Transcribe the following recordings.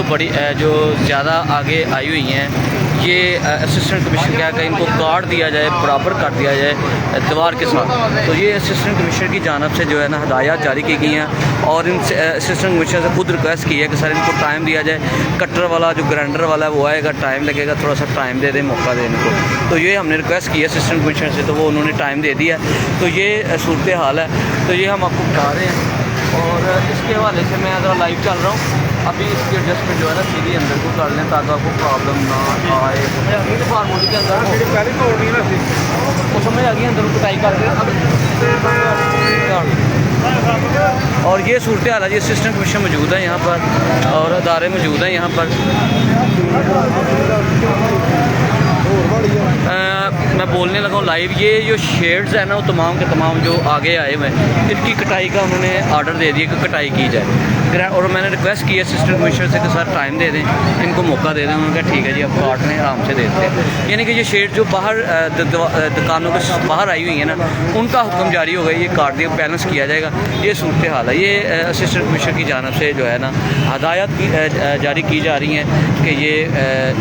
जो बड़ी जो ज़्यादा आगे आई हुई हैं, ये असिस्टेंट कमिश्नर क्या है, इनको कार्ड दिया जाए, बराबर कर दिया जाए दीवार के साथ। तो ये असिस्टेंट कमिश्नर की जानब से जो है ना हदायत जारी की गई हैं और इन असिस्टेंट कमिश्नर से खुद रिक्वेस्ट की है कि सर इनको टाइम दिया जाए। कटर वाला जो ग्राइंडर वाला है वो आएगा, टाइम लगेगा, थोड़ा सा टाइम दे दें, मौका दें इनको। तो ये हमने रिक्वेस्ट की है असिस्टेंट कमिश्नर से, तो वो उन्होंने टाइम दे दिया। तो ये सूरत हाल है, तो ये हम आपको बता रहे हैं। और इसके हवाले से मैं ज़रा लाइव चल रहा हूँ। अभी इसकी एडजस्टमेंट जो है ना सीधी अंदर को कर लें ताकि आपको प्रॉब्लम ना आए। फार्मूले के अंदर वो समझ आ गई, अंदर कटाई कर रहे और ये सूरत हाल है जी। असिस्टेंट कमिश्नर मौजूद है यहाँ पर और अदारे मौजूद हैं यहाँ पर। मैं बोलने लगा हूँ लाइव। ये जो शेड्स है ना वो तमाम के तमाम जो आगे आए हुए हैं, इनकी कटाई का उन्होंने आर्डर दे दिया कि कटाई की जाए। और मैंने रिक्वेस्ट की है असिस्टेंट कमिश्नर से कि सर टाइम दे दें, इनको मौका दे दें। उन्होंने कहा ठीक है जी, आप काट लें, आराम से देते हैं। यानी कि ये शेड जो बाहर दुकानों के बाहर आई हुई है ना, उनका हुक्म जारी हो गया, ये काट दिया, बैलेंस किया जाएगा। ये सूरत हाल है। ये असिस्टेंट कमिश्नर की जानब से जो है ना हदायत जारी की जा रही हैं कि ये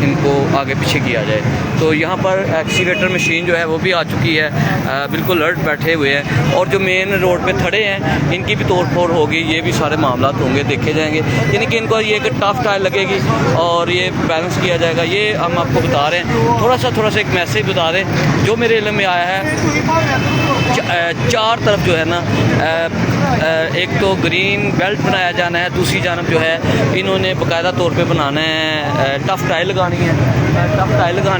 इनको आगे पीछे किया जाए। तो यहाँ पर एक्सीवेटर मशीन जो है वो भी आ चुकी है, बिल्कुल अलर्ट बैठे हुए हैं। और जो मेन रोड पे थड़े हैं इनकी भी तोड़ फोड़ होगी, ये भी सारे मामला होंगे, देखे जाएंगे। यानी कि इनको ये एक टफ टाइल लगेगी और ये बैलेंस किया जाएगा। ये हम आपको बता रहे हैं। थोड़ा सा एक मैसेज बता दें जो मेरे इल्म में आया है। चार तरफ जो है ना, एक तो ग्रीन बेल्ट बनाया जाना है, दूसरी जानब जो है इन्होंने बाकायदा तौर पे बनाना है, टफ टाइल लगानी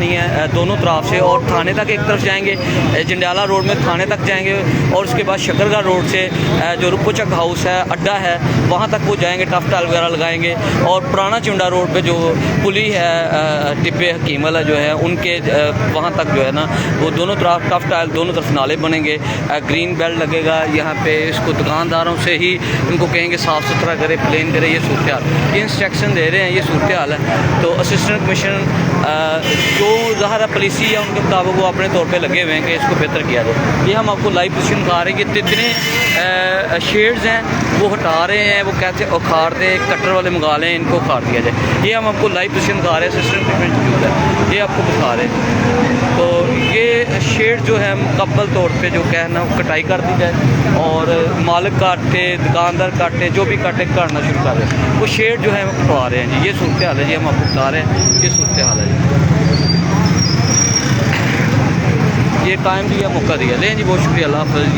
है दोनों तरफ से। और थाने तक एक तरफ जाएंगे, जंडियाला रोड में थाने तक जाएंगे और उसके बाद शकरगढ़ रोड से जो रुपकोचक हाउस है, अड्डा है, वहाँ तक वो जाएंगे, टफ टाइल वगैरह लगाएंगे। और पुराना चुंडा रोड पे जो पुली है, टिब्बे हकीमल जो है, उनके वहाँ तक जो है ना वो दोनों तरफ टफ टाइल, दोनों तरफ नाले बनेंगे, ग्रीन बेल्ट लगेगा यहाँ पे। इसको दुकानदारों से ही इनको कहेंगे साफ़ सुथरा करे, प्लेन करे। ये सूरत हाल, ये इंस्ट्रक्शन दे रहे हैं, ये सूरत हाल है। तो असिस्टेंट कमिश्नर जो ज़ाहिर पुलिसी है उनके मुताबिक वो अपने तौर पे लगे हुए हैं कि इसको बेहतर किया जाए। ये हम आपको लाइव पोजीशन दिखा रहे हैं कि जितने शेड्स हैं वो हटा रहे हैं, वो कहते हैं उखाड़ दें, कटर वाले मंगा लें, इनको उखाड़ दिया जाए। ये हम आपको लाइव पोजीशन दिखा रहे हैं, असिस्टेंट कमिश्नर मौजूद है, ये आपको दिखा रहे हैं। तो ये शेड जो है मुकम्मल तौर पे जो कहना कटाई कर दी जाए और मालिक काटे, दुकानदार काटे, जो भी काटे काटना शुरू कर दें। वो शेड जो है वो कटवा रहे हैं जी। ये सूरत हाल है जी, हम आपको बता रहे हैं, ये सूरत हाल है जी। ये टाइम दिया, मौका दिया, लें जी, बहुत शुक्रिया, अल्लाह हाफ़िज़।